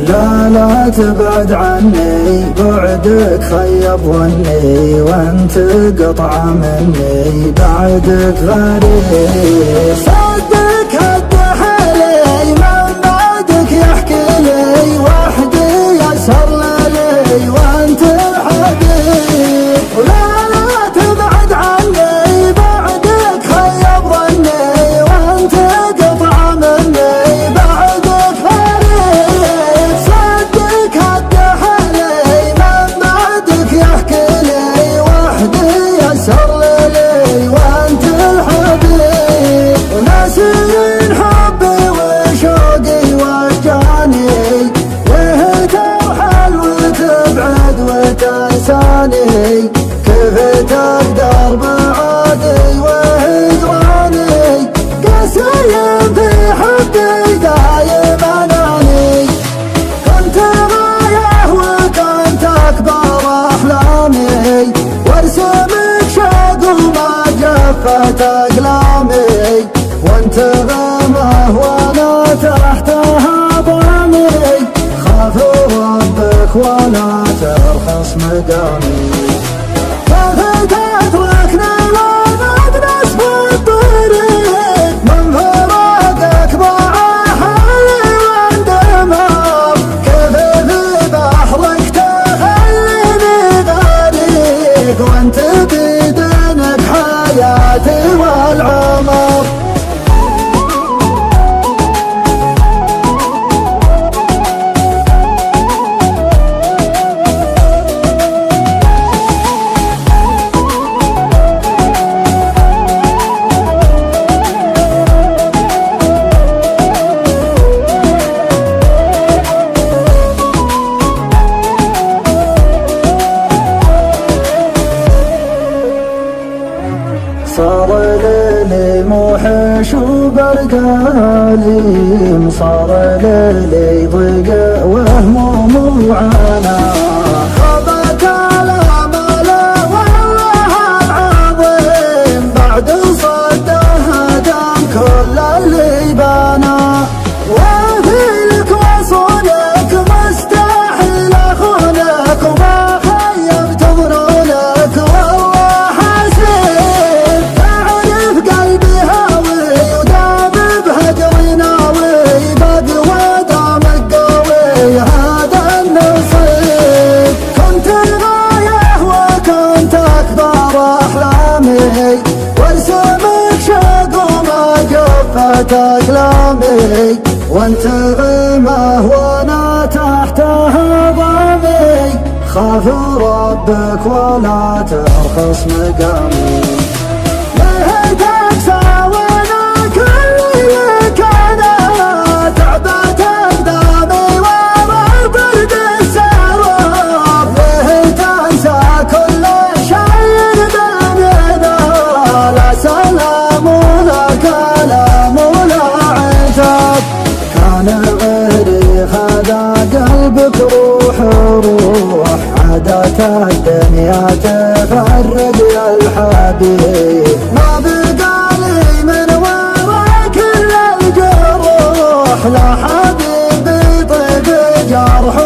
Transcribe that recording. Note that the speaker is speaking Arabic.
لا لا تبعد عني، بعدك خيب ظني، وانت قطعة مني بعدك غريب. صدق هد حالي من بعدك يحكي لي، وحدي يسهر ليلي وانت الحبيب. ولا لا تبعد عني، بعدك خيب ظني، وانت قطعة مني بعدك غريب. صدق هد حالي من بعدك يحكي لي، وحدي يسهر ليلي وانت الحبيب. وناسين حبي وشوقي وجاني، ليه ترحل وتبعد وتنساني، كيف تقدر بعادي وهجراني، قاسيين في حبي دايم اناني. كنت غايه وكنت اكبر احلامي، وارسمك شوق وما جفت اقلامي، وانت غمه وانا تحتها ضامي، خاف ربك ولا ترخص مقامي. كيف تتركني وانا بنس بالطريق، من فراقك ضاع حالي واندمر، كيف في بحرك تخليني غريق، وانت بيدينك حياتي والعمر. صار ليلي موحش وبرقالي، صار ليلي ضيق وهموم وعنا، خابت الامال والله العظيم، بعد صده هدم كل اللي بنا. وفيلك وصولك مستحيل اخونك، وما خيبت ظنونك والله حسيب. تعرف قلبي هاوي ودام بهجري ناوي، بقوى دامك قوي هذا النصيب. كنت الغايه وكنت اكبر احلامي، وارسمك شوق وما جفت اقلامي، وانت غمه وانا تحتها ضامي، خاف ربك ولا ترخص مقامي. ليه تقسى وانا كل لك انا، تعبت اقدامي ورا برد السراب، ليه تنسى كل شيء بيننا، لا سلام ولا كلام ولا عتاب. كان غيري خذا قلبك روح روح، عادات الدنيا تفرق يا الحبيب، ما بقى لي من وراك الا الجروح، لا حبيبي طيب جرح